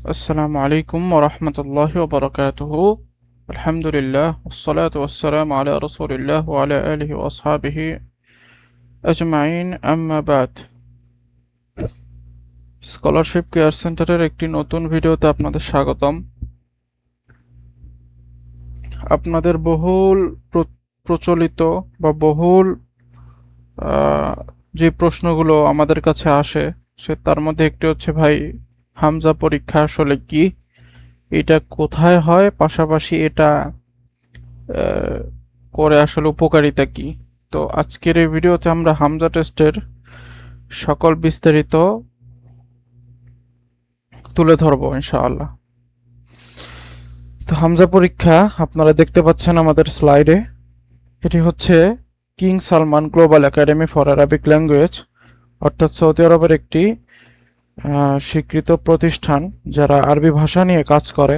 السلام عليكم ورحمة الله وبركاته. الحمد لله والصلاة والسلام على رسول الله وعلى آله وأصحابه أجمعين أما بعد. Scholarship care সেন্টারের একটি নতুন ভিডিওতে আপনাদের স্বাগতম। আপনাদের বহুল প্রচলিত বা বহুল যে প্রশ্নগুলো আমাদের কাছে আসে তার মধ্যে একটি হচ্ছে, ভাই হামজা পরীক্ষা আসলে কি, এটা কোথায় হয়, পাশাপাশি এটা করে আসলে উপকারিতা কি। তো আজকের এই ভিডিওতে আমরা হামজা টেস্টের সকল বিস্তারিত তুলে ধরবো ইনশাআল্লাহ। তো হামজা পরীক্ষা আপনারা দেখতে পাচ্ছেন আমাদের স্লাইডে। এটি হচ্ছে king Salman global academy for Arabic language, অর্থাৎ সৌদি আরবের একটি স্বীকৃত প্রতিষ্ঠান যারা আরবি ভাষা নিয়ে কাজ করে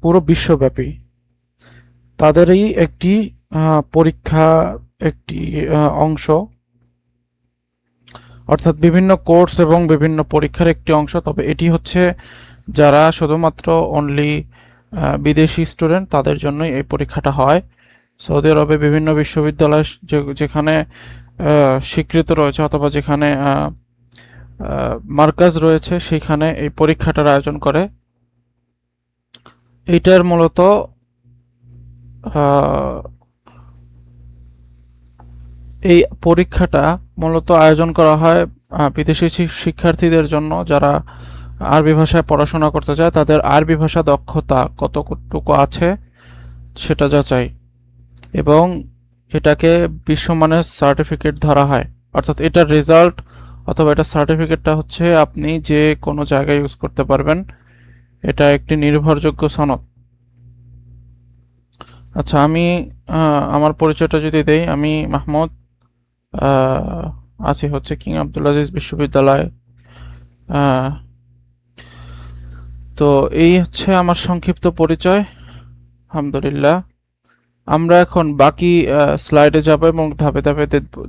পুরো বিশ্বব্যাপী। তাদেরই একটি পরীক্ষা, একটি অংশ, অর্থাৎ বিভিন্ন কোর্স এবং বিভিন্ন পরীক্ষার একটি অংশ। তবে এটি হচ্ছে যারা শুধুমাত্র অনলি বিদেশি স্টুডেন্ট, তাদের জন্যই এই পরীক্ষাটা হয়। সৌদি আরবে বিভিন্ন বিশ্ববিদ্যালয় যেখানে স্বীকৃত রয়েছে অথবা যেখানে মার্কাজ রয়েছে, সেখানে এই পরীক্ষাটার আয়োজন করে। এইটার মূলত এই পরীক্ষাটা মূলত আয়োজন করা হয় বিদেশি শিক্ষার্থীদের জন্য, যারা আরবি ভাষায় পড়াশোনা করতে চায়, তাদের আরবি ভাষা দক্ষতা কতটুকু আছে সেটা যাচাই, এবং এটাকে বিশ্বমানের সার্টিফিকেট ধরা হয়। অর্থাৎ এটার রেজাল্ট অথবা এটা সার্টিফিকেটটা হচ্ছে আপনি যে কোনো জায়গায় ইউজ করতে পারবেন, এটা একটি নির্ভরযোগ্য সনদ। আচ্ছা, আমি আমার পরিচয়টা যদি দেই, আমি মাহমুদ, আছি হচ্ছে কিং আব্দুল আজিজ বিশ্ববিদ্যালয়। তো এই হচ্ছে আমার সংক্ষিপ্ত পরিচয়। আলহামদুলিল্লাহ, আমরা এখন বাকি স্লাইডে যাব এবং ধাপে ধাপে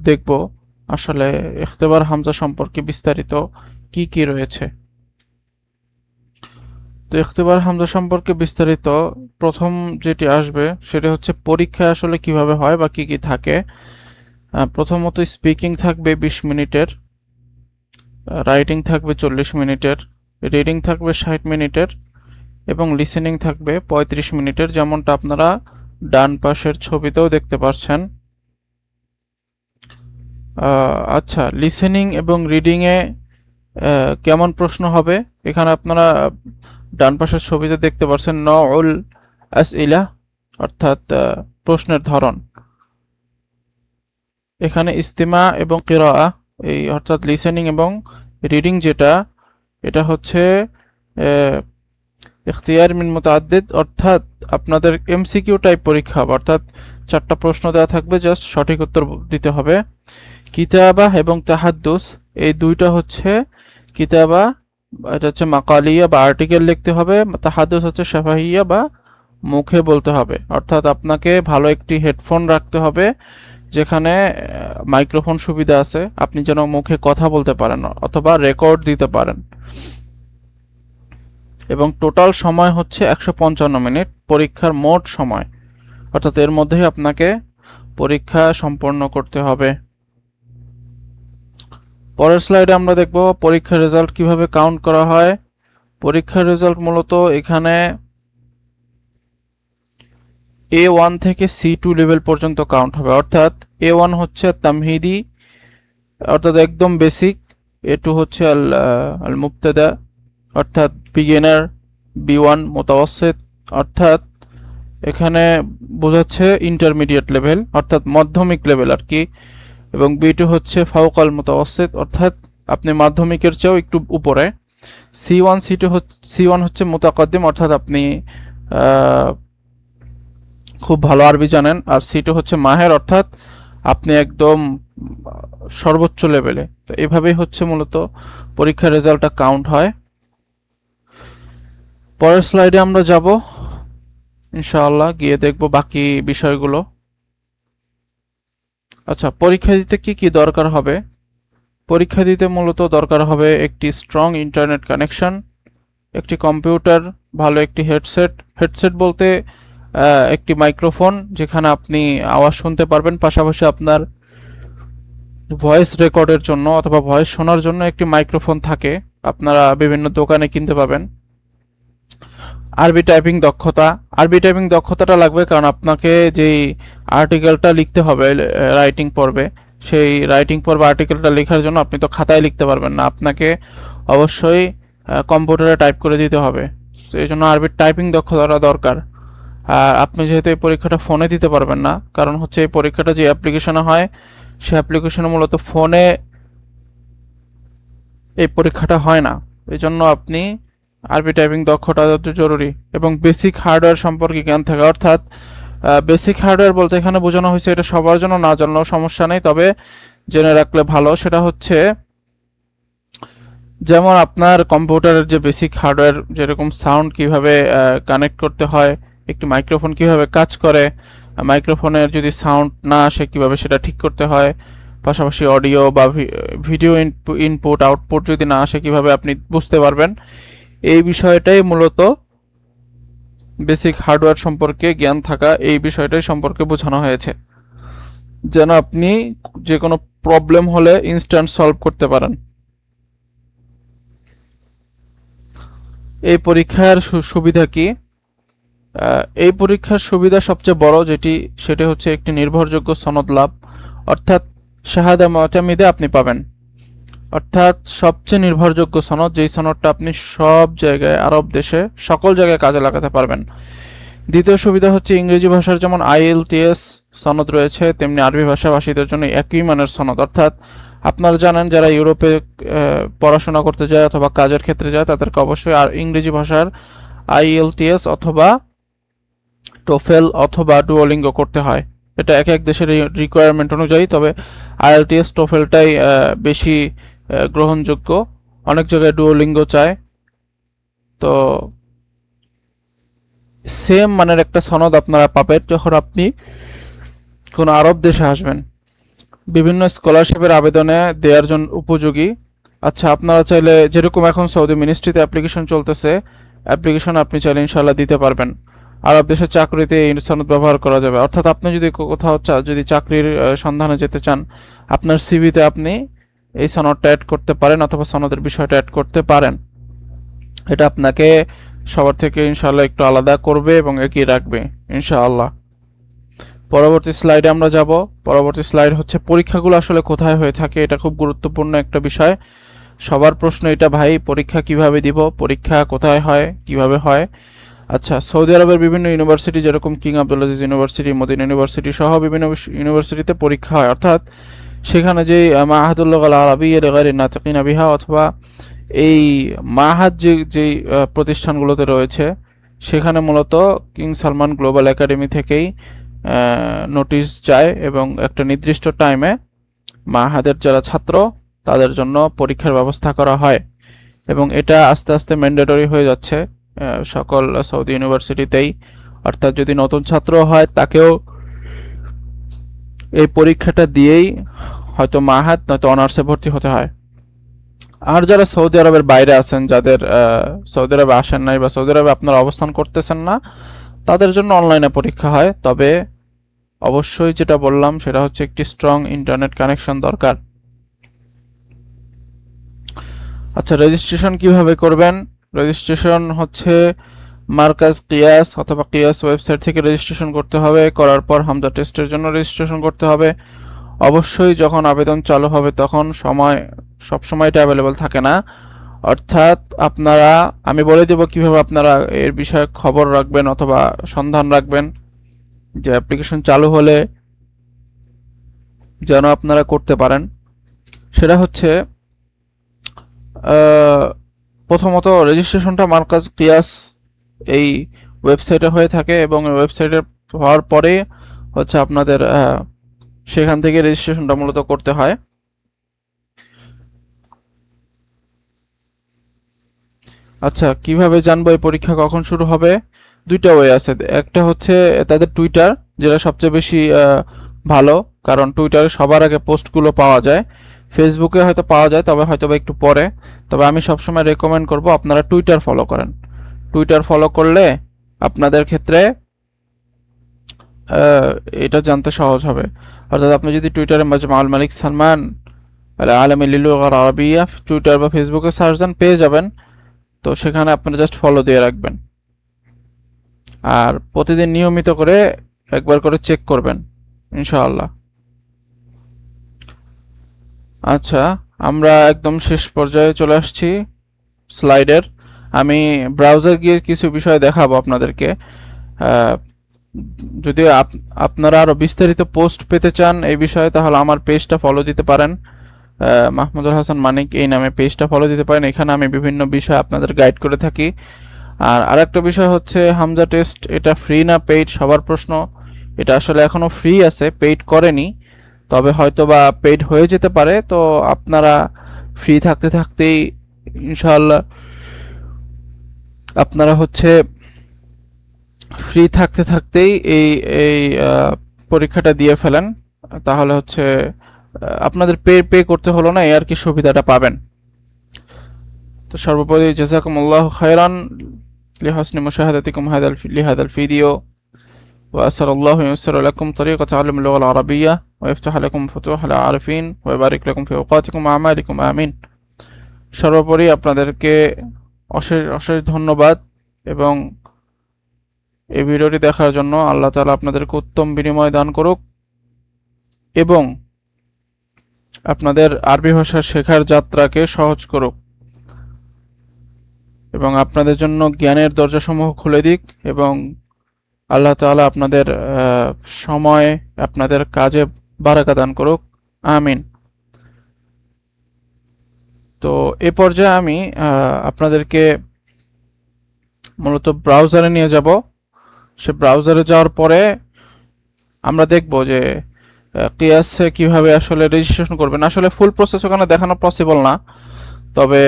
দেখব আসলে ইখতিবার হামজা সম্পর্কে বিস্তারিত কি কি রয়েছে। তো ইখতিবার হামজা সম্পর্কে বিস্তারিত প্রথম যেটি আসবে সেটা হচ্ছে পরীক্ষা আসলে কিভাবে হয় বা কি কি থাকে। প্রথমত স্পিকিং থাকবে 20 মিনিটের, রাইটিং থাকবে 40 মিনিটের, রিডিং থাকবে 60 মিনিটের এবং লিসেনিং থাকবে 35 মিনিটের, যেমনটা আপনারা ডান পাশের ছবিতেও দেখতে পাচ্ছেন। আচ্ছা, লিসেনিং এবং রিডিংয়ে কেমন প্রশ্ন হবে, এখানে আপনারা ডান পাশের ছবিতে দেখতে পাচ্ছেন নউল আসইলা, অর্থাৎ প্রশ্নের ধরন। এখানে ইস্তিমা এবং কিরাআ, এই অর্থাৎ লিসেনিং এবং রিডিং যেটা, এটা হচ্ছে ইখতিয়ার মিন মুতাআদ্দিদ, অর্থাৎ আপনাদের এমসিকিউ টাইপ পরীক্ষা হবে, অর্থাৎ 4টা প্রশ্ন দেওয়া থাকবে, জাস্ট সঠিক উত্তর দিতে হবে। কিতাবা এবং তাহাদ্দুস, এই দুইটা হচ্ছে কিতাবা, এটা হচ্ছে মাকালিয়া বা আর্টিকেল লিখতে হবে, তাহাদ্দুস হচ্ছে শাফাহিয়া বা মুখে বলতে হবে। অর্থাৎ আপনাকে ভালো একটি হেডফোন রাখতে হবে যেখানে মাইক্রোফোন সুবিধা আছে, আপনি যেন মুখে কথা বলতে পারেন অথবা রেকর্ড দিতে পারেন। এবং টোটাল সময় হচ্ছে 155 মিনিট পরীক্ষার মোট সময়, অর্থাৎ এর মধ্যেই আপনাকে পরীক্ষা সম্পন্ন করতে হবে। পরের স্লাইডে আমরা দেখব পরীক্ষার রেজাল্ট কিভাবে কাউন্ট করা হয়। পরীক্ষার রেজাল্ট মূলত এখানে A1 থেকে C2 লেভেল পর্যন্ত কাউন্ট হবে, অর্থাৎ A1 হচ্ছে তামহিদি, অর্থাৎ একদম বেসিক। A2 হচ্ছে আল মুবতাদা, অর্থাৎ বিগিনার। B1 মুতাওয়াসসিত, অর্থাৎ এখানে বোঝাচ্ছে ইন্টারমিডিয়েট লেভেল, অর্থাৎ মাধ্যমিক লেভেল আর কি। এবং B2 হচ্ছে ফাওকাল মুতাওয়াসসিত, অর্থাৎ আপনি মাধ্যমিকের চেয়েও একটু উপরে। C1 হচ্ছে মুতাকাদ্দিম, অর্থাৎ আপনি খুব ভালো আরবি জানেন। আর C2 হচ্ছে মাহের, অর্থাৎ আপনি একদম সর্বোচ্চ লেভেলে। তো এভাবেই হচ্ছে মূলত পরীক্ষার রেজাল্টটা কাউন্ট হয়। পরের স্লাইডে আমরা যাব ইনশাআল্লাহ, গিয়ে দেখব বাকি বিষয়গুলো। আচ্ছা, পরীক্ষা দিতে কি কি দরকার হবে। পরীক্ষা দিতে মূলত দরকার হবে একটি স্ট্রং ইন্টারনেট কানেকশন, একটি কম্পিউটার, ভালো একটি হেডসেট। হেডসেট বলতে একটি মাইক্রোফোন যেখানে আপনি আওয়াজ শুনতে পারবেন, পাশাপাশি আপনার ভয়েস রেকর্ডের জন্য অথবা ভয়েস শোনার জন্য একটি মাইক্রোফোন থাকে, আপনারা বিভিন্ন দোকানে কিনতে পাবেন। আরবি টাইপিং দক্ষতা, আরবি টাইপিং দক্ষতাটা লাগবে কারণ আপনাকে যেই আর্টিকেলটা লিখতে হবে রাইটিং পর্বে, সেই রাইটিং পর্বে আর্টিকেলটা লেখার জন্য আপনি তো খাতায় লিখতে পারবেন না, আপনাকে অবশ্যই কম্পিউটারে টাইপ করে দিতে হবে। তো এই জন্য আরবি টাইপিং দক্ষতাটা দরকার। আর আপনি যেহেতু এই পরীক্ষাটা ফোনে দিতে পারবেন না, কারণ হচ্ছে এই পরীক্ষাটা যে অ্যাপ্লিকেশনে হয় সে অ্যাপ্লিকেশনে মূলত ফোনে এই পরীক্ষাটা হয় না। এই জন্য আপনি আরবি টাইপিং দক্ষতা জরুরি এবং বেসিক হার্ডওয়্যার সম্পর্কে জ্ঞান থাকা, অর্থাৎ বেসিক হার্ডওয়্যার বলতে এখানে বোঝানো হয়েছে, এটা সবার জন্য না জানলেও সমস্যা নেই, তবে জেনে রাখলে ভালো। সেটা হচ্ছে যেমন আপনার কম্পিউটারের যে বেসিক হার্ডওয়্যার, যেরকম সাউন্ড কিভাবে কানেক্ট করতে হয়, একটি মাইক্রোফোন কিভাবে কাজ করে, মাইক্রোফোনের যদি সাউন্ড না আসে কিভাবে সেটা ঠিক করতে হয়, পাশাপাশি অডিও বা ভিডিও ইনপুট আউটপুট যদি না আসে কিভাবে আপনি বুঝতে পারবেন, এই বিষয়টাই মূলত বেসিক হার্ডওয়্যার সম্পর্কে জ্ঞান থাকা, এই বিষয়টাই সম্পর্কে বোঝানো হয়েছে, যেন আপনি যে কোনো প্রবলেম হলে ইনস্ট্যান্ট সলভ করতে পারেন। এই পরীক্ষার সুবিধা কি? এই পরীক্ষার সুবিধা সবচেয়ে বড় সেটি হচ্ছে একটি নির্ভরযোগ্য সনদ লাভ, অর্থাৎ শাহাদা মুতামিদা আপনি পাবেন, অর্থাৎ সবচেয়ে নির্ভরযোগ্য সনদ, যেই সনদটা আপনি সব জায়গায়, আরব দেশে সকল জায়গায় কাজে লাগাতে পারবেন। দ্বিতীয় সুবিধা হচ্ছে ইংরেজি ভাষার যেমন IELTS সনদ রয়েছে, তেমনি আরবি ভাষাভাষীদের জন্য একই মানের সনদ, অর্থাৎ আপনারা জানেন যারা ইউরোপে পড়াশোনা করতে যায় অথবা কাজের ক্ষেত্রে যায় তাদেরকে অবশ্যই আর ইংরেজি ভাষার IELTS অথবা টোফেল অথবা ডুওলিঙ্গো করতে হয়। এটা এক এক দেশের রিকোয়ারমেন্ট অনুযায়ী, তবে IELTS টোফেলটাই বেশি গ্রহণযোগ্য, অনেক জায়গায় ডুওলিঙ্গো চায়। তো সেম মানের একটা সনদ আপনারা পাবেন যখন আপনি কোনো আরব দেশে আসবেন, বিভিন্ন স্কলারশিপের আবেদনে দেওয়ার জন্য উপযোগী। আচ্ছা, আপনারা চাইলে যেরকম এখন সৌদি মিনিস্ট্রিতে অ্যাপ্লিকেশন চলতেছে, অ্যাপ্লিকেশন আপনি চাইলে ইনশাল্লাহ দিতে পারবেন। আরব দেশের চাকরিতে এই সনদ ব্যবহার করা যাবে, অর্থাৎ আপনি যদি কোথাও যদি চাকরির সন্ধানে যেতে চান, আপনার সিভিতে আপনি এই সনদটা অ্যাড করতে পারেন অথবা সনদের বিষয়টা অ্যাড করতে পারেন। এটা আপনাকে সবার থেকে ইনশাআল্লাহ একটু আলাদা করবে এবং এগিয়ে রাখবে ইনশাআল্লাহ। পরবর্তী স্লাইডে আমরা যাব। পরবর্তী স্লাইড হচ্ছে পরীক্ষাগুলো আসলে কোথায় হয়ে থাকে, এটা খুব গুরুত্বপূর্ণ একটা বিষয়। সবার প্রশ্ন এটা, ভাই পরীক্ষা কিভাবে দিব, পরীক্ষা কোথায় হয়, কিভাবে হয়। আচ্ছা, সৌদি আরবের বিভিন্ন ইউনিভার্সিটি যেরকম King Abdul Aziz university, Medina university সহ বিভিন্ন ইউনিভার্সিটিতে পরীক্ষা হয়, অর্থাৎ সেখানে যে মাহাদুল লুগাল আরাবিয়্যা লিগাইরিন নাতিকিনা বিহা অথবা এই মাহাদ যে প্রতিষ্ঠানগুলোতে রয়েছে, সেখানে মূলত কিং সালমান গ্লোবাল একাডেমি থেকেই নোটিশ যায় এবং একটা নির্দিষ্ট টাইমে মাহাদের যারা ছাত্র তাদের জন্য পরীক্ষার ব্যবস্থা করা হয় এবং এটা আস্তে আস্তে ম্যান্ডেটরি হয়ে যাচ্ছে সকল সৌদি ইউনিভার্সিটিতেই, অর্থাৎ যদি নতুন ছাত্র হয় তাকেও এই পরীক্ষাটা দিয়েই হয়তো মাহাদ নয়তো অনার্সে ভর্তি হতে হয়। আর যারা সৌদি আরবের বাইরে আছেন, যাদের সৌদি আরবে আসেন নাই বা সৌদি আরবে আপনারা অবস্থান করতেছেন না, তাদের জন্য অনলাইনে পরীক্ষা হয়, তবে অবশ্যই যেটা বললাম সেটা হচ্ছে একটি স্ট্রং ইন্টারনেট কানেকশন দরকার। আচ্ছা, রেজিস্ট্রেশন কিভাবে করবেন? রেজিস্ট্রেশন হচ্ছে মার্কাজ কিয়াস অথবা কিয়াস ওয়েবসাইট থেকে রেজিস্ট্রেশন করতে হবে। করার পর হামজা টেস্টের জন্য রেজিস্ট্রেশন করতে হবে। অবশ্যই যখন আবেদন চালু হবে তখন সব সময় এটা অ্যাভেলেবল থাকে না, অর্থাৎ আপনারা, আমি বলে দেব কিভাবে আপনারা এর বিষয়ে খবর রাখবেন অথবা সন্ধান রাখবেন যে অ্যাপ্লিকেশন চালু হলে যেন আপনারা করতে পারেন। সেটা হচ্ছে প্রথমত রেজিস্ট্রেশনটা মার্কাজ কিয়াস এই ওয়েবসাইটে হয়ে থাকে এবং ওয়েবসাইটে হওয়ার পরে হচ্ছে আপনাদের সেখান থেকে রেজিস্ট্রেশনটা মূলত করতে হয়। আচ্ছা, কিভাবে জানবো এই পরীক্ষা কখন শুরু হবে? দুইটা ওয়ে আছে। একটা হচ্ছে তাদের টুইটার, যেটা সবচেয়ে বেশি ভালো, কারণ টুইটারে সবার আগে পোস্টগুলো পাওয়া যায়। ফেসবুকে হয়তো পাওয়া যায়, তবে হয়তো বা একটু পরে। তবে আমি সবসময় রেকমেন্ড করব আপনারা টুইটার ফলো করেন। টুইটার ফলো করলে আপনাদের ক্ষেত্রে এটা জানতে সহজ হবে। অর্থাৎ আপনি যদি টুইটারে মাজমাউল মালিক সালমান আল আলমী লিলুগার আরবিয়া টুইটার বা ফেসবুকে সার্চ দেন, পেয়ে যাবেন। তো সেখানে আপনারা জাস্ট ফলো দিয়ে রাখবেন, আর প্রতিদিন নিয়মিত করে একবার করে চেক করবেন ইনশাআল্লাহ। আচ্ছা, আমরা একদম শেষ পর্যায়ে চলে আসছি স্লাইডের। আমি ব্রাউজার গিয়ে কিছু বিষয় দেখাবো আপনাদেরকে। যদি আপনারা আরো বিস্তারিত পোস্ট পেতে চান এই বিষয়ে, তাহলে আমার পেজটা ফলো দিতে পারেন। মাহমুদুল হাসান মানিক এই নামে পেজটা ফলো দিতে পারেন। এখানে আমি বিভিন্ন বিষয় আপনাদের গাইড করে থাকি। আর আরেকটা বিষয় হচ্ছে হামজা টেস্ট, এটা ফ্রি না পেইড সবার প্রশ্ন। এটা আসলে এখনো ফ্রি আছে, পেইড করেনি, তবে হয়তো বা পেইড হয়ে যেতে পারে। তো আপনারা ফ্রি থাকতে থাকতেই ইনশাআল্লাহ আপনারা হচ্ছে ফ্রি থাকতে থাকতেই এই এই পরীক্ষাটা দিয়ে ফেলেন, তাহলে হচ্ছে আপনাদের পে করতে হলো না, এই আর কি সুবিধাটা পাবেন। তো সর্বোপরি জাযাকুমুল্লাহু খায়রান লিহসনি মুশাহাদাতিকুম লিহাদাল ভিডিও, وأسأل الله ييسر لكم طريقة تعلم اللغة العربية ويفتح لكم فتوح العارفين ويبارك لكم في أوقاتكم وأعمالكم آمين। সর্বোপরি আপনাদেরকে অশেষ অশেষ ধন্যবাদ, এবং এই ভিডিওটি দেখার জন্য আল্লাহ তাআলা আপনাদেরকে উত্তম বিনিময় দান করুক, এবং আপনাদের আরবি ভাষা শেখার যাত্রাকে সহজ করুক, এবং আপনাদের জন্য জ্ঞানের দরজাসমূহ খুলে দিক, এবং আল্লাহ তাআলা আপনাদের সময় আপনাদের কাজে বারাকা দান করুক, আমিন। তো এ পর্যায়ে আমি আপনাদেরকে মূলত ব্রাউজারে নিয়ে যাব। সে ব্রাউজারে যাওয়ার পরে আমরা দেখব যে কিয়াসে কিভাবে আসলে রেজিস্ট্রেশন করবেন। আসলে ফুল প্রসেস ওখানে দেখানো পসিবল না, তবে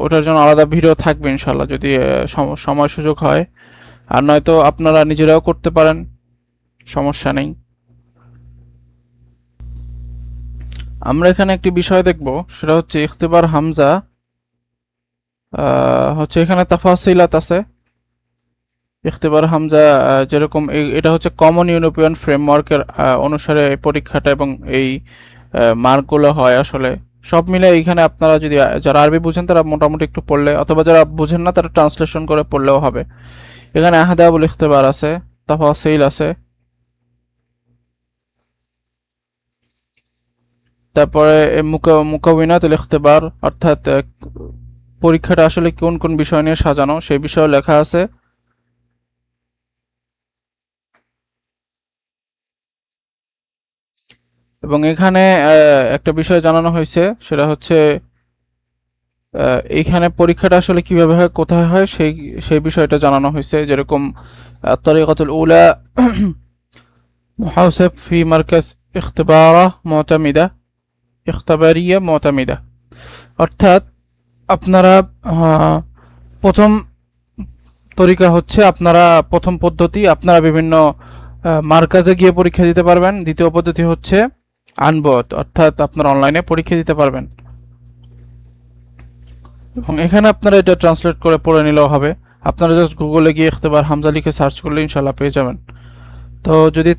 ওটার জন্য আলাদা ভিডিও থাকবে ইনশাল্লাহ, যদি সময় সুযোগ হয়। আর নয়তো আপনারা নিজেরাও করতে পারেন, সমস্যা নেই। আমরা এখানে একটি বিষয় দেখব, সেটা হচ্ছে ইখতিবার হামজা। হচ্ছে এখানে তাফাসিলাত আছে। ইখতিবার হামজা যেরকম এটা হচ্ছে কমন ইউরোপিয়ান ফ্রেমওয়ার্কের অনুসারে এই পরীক্ষাটা এবং এই মার্কগুলো হয়। আসলে সব মিলে এইখানে আপনারা যদি যারা আরবি বুঝেন তারা মোটামুটি একটু পড়লে, অথবা যারা বুঝেন না তারা ট্রান্সলেশন করে পড়লেও হবে। এখানে আহদাবুল ইখতিবার আছে, তাফাসিল আছে, তারপরে মুকাউইনাতুল ইখতিবার, অর্থাৎ পরীক্ষাটা আসলে কোন কোন বিষয় নিয়ে সাজানো সেই বিষয়ে লেখা আছে। এবং এখানে একটা বিষয় জানানো হয়েছে, সেটা হচ্ছে এইখানে পরীক্ষাটা আসলে কিভাবে হয়, কোথায় হয়, সেই বিষয়টা জানানো হয়েছে। যেরকম তরিকাতুল উলা মুহাসিব ফি মারকাজ ইখতিবারিয়া মুতামিদা, অর্থাৎ আপনারা প্রথম তরিকা হচ্ছে আপনারা প্রথম পদ্ধতি আপনারা বিভিন্ন মার্কাজে গিয়ে পরীক্ষা দিতে পারবেন। দ্বিতীয় পদ্ধতি হচ্ছে আনবত, অর্থাৎ আপনারা অনলাইনে পরীক্ষা দিতে পারবেন। এবং এখানে আপনারা এটা ট্রান্সলেট করে পড়ে নিলেও হবে। আপনারা জাস্ট গুগলে গিয়ে ইখতিবার হামজা লিখে সার্চ করলে ইনশাল্লাহ পেয়ে যাবেন। তো যদি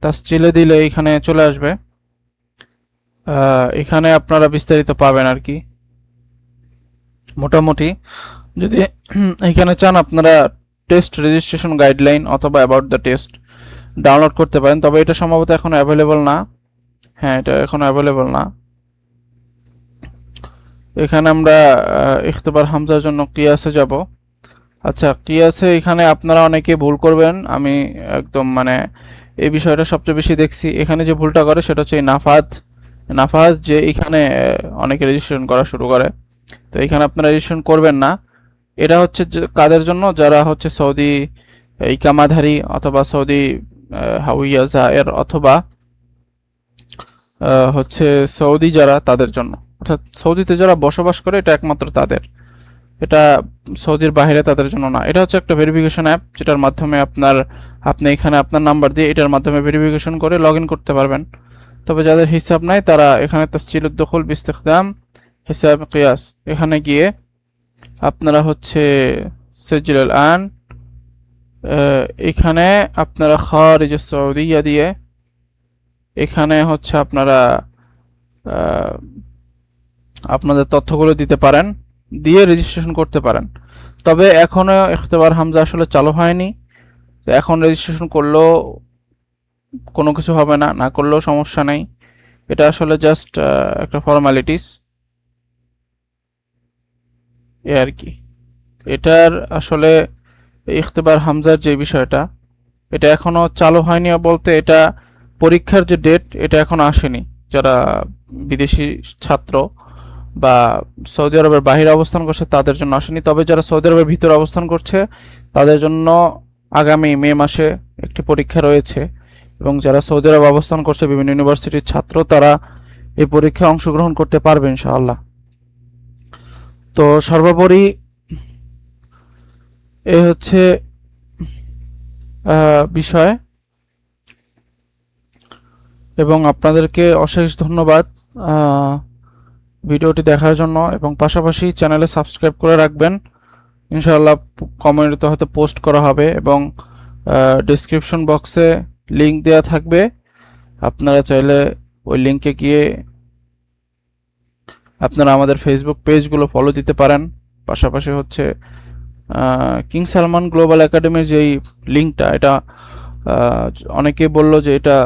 তাসজিলে দিলে এখানে চলে আসবে, এখানে আপনারা বিস্তারিত পাবেন আর কি মোটামুটি। যদি এখানে চান আপনারা টেস্ট রেজিস্ট্রেশন গাইডলাইন অথবা অ্যাবাউট দ্য টেস্ট ডাউনলোড করতে পারেন, তবে এটা সম্ভবত এখন অ্যাভেলেবল না। হ্যাঁ, এটা এখন অ্যাভেলেবল না। এখানে আমরা ইখতিবার হামজার জন্য কিয়াসে যাব। আচ্ছা, কিয়াসে এখানে আপনারা অনেকে ভুল করবেন, আমি একদম মানে এই বিষয়টা সবচেয়ে বেশি দেখছি। এখানে যে ভুলটা করে সেটা হচ্ছে এই নাফাজ যে এখানে অনেকে রেজিস্ট্রেশন করা শুরু করে। তো এখানে আপনারা রেজিস্ট্রেশন করবেন না। এটা হচ্ছে কাদের জন্য, যারা হচ্ছে সৌদি ইকামাধারী অথবা সৌদি হাউইয়া জায়ের অথবা হচ্ছে সৌদি যারা, তাদের জন্য। অর্থাৎ সৌদিতে যারা বসবাস করে এটা একমাত্র তাদের, এটা সৌদির বাইরে তাদের জন্য না। এটা হচ্ছে একটা ভেরিফিকেশন অ্যাপ, যেটার মাধ্যমে আপনি এখানে আপনার নাম্বার দিয়ে এটার মাধ্যমে ভেরিফিকেশন করে লগ ইন করতে পারবেন। তবে যাদের হিসাব নাই তারা এখানে তাসজিলুদ দুখুল বিইস্তিখদাম হিসাব কিয়াস এখানে গিয়ে আপনারা হচ্ছে সাজিলুল আন এখানে আপনারা খারিজ সৌদিয়া দিয়ে এখানে হচ্ছে আপনারা আপনাদের তথ্যগুলো দিতে পারেন, দিয়ে রেজিস্ট্রেশন করতে পারেন। তবে এখনো ইখতিবার হামজা আসলে চালু হয়নি, তো এখন রেজিস্ট্রেশন করলেও কোনো কিছু হবে না, না করলেও সমস্যা নেই। এটা আসলে জাস্ট একটা ফর্মালিটিস এ আর কি। এটার আসলে ইখতিবার হামজার যে বিষয়টা, এটা এখনো চালু হয়নি বলতে এটা পরীক্ষার যে ডেট এটা এখনো আসেনি। যারা বিদেশি ছাত্র বা সৌদি আরবের বাহিরে অবস্থান করছে তাদের জন্য আসেনি, তবে যারা সৌদি আরবের ভিতরে অবস্থান করছে তাদের জন্য আগামী মে মাসে একটি পরীক্ষা রয়েছে, এবং যারা সৌদি আরব অবস্থান করছে বিভিন্ন ইউনিভার্সিটির ছাত্র তারা এই পরীক্ষায় অংশগ্রহণ করতে পারবে ইনশাআল্লাহ। তো সর্বোপরি এই হচ্ছে বিষয়, এবং আপনাদেরকে অশেষ ধন্যবাদ ভিডিওটি দেখার জন্য, এবং পাশাপাশি চ্যানেলে সাবস্ক্রাইব করে রাখবেন। ইনশাআল্লাহ কমেন্টে হয়তো পোস্ট করা হবে, এবং ডেসক্রিপশন বক্সে লিংক দেওয়া থাকবে, আপনারা চাইলে ওই লিংকে গিয়ে আপনারা আমাদের ফেসবুক পেজগুলো ফলো দিতে পারেন। পাশাপাশি হচ্ছে কিং সালমান গ্লোবাল একাডেমির যেই লিংকটা, এটা অনেকেই বলল যে এটা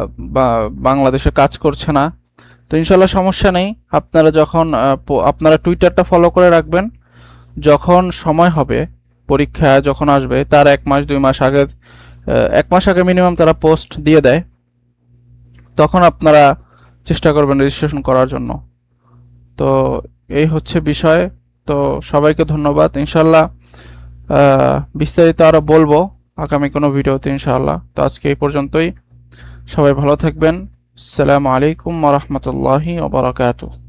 বাংলাদেশে কাজ করছে না, তো ইনশাল্লাহ সমস্যা নেই। আপনারা যখন আপনারা টুইটারটা ফলো করে রাখবেন, যখন সময় হবে পরীক্ষা যখন আসবে তার 1 মাস 2 মাস আগে, 1 মাস আগে মিনিমাম তারা পোস্ট দিয়ে দেয়, তখন আপনারা চেষ্টা করবেন রেজিস্ট্রেশন করার জন্য। তো এই হচ্ছে বিষয়। তো সবাইকে ধন্যবাদ। ইনশাল্লাহ বিস্তারিত আরও বলবো আগামী কোনো ভিডিওতে ইনশাআল্লাহ। তো আজকে এই পর্যন্তই, সবাই ভালো থাকবেন। আসসালামু আলাইকুম ওয়া রাহমাতুল্লাহি ওয়া বারাকাতুহু।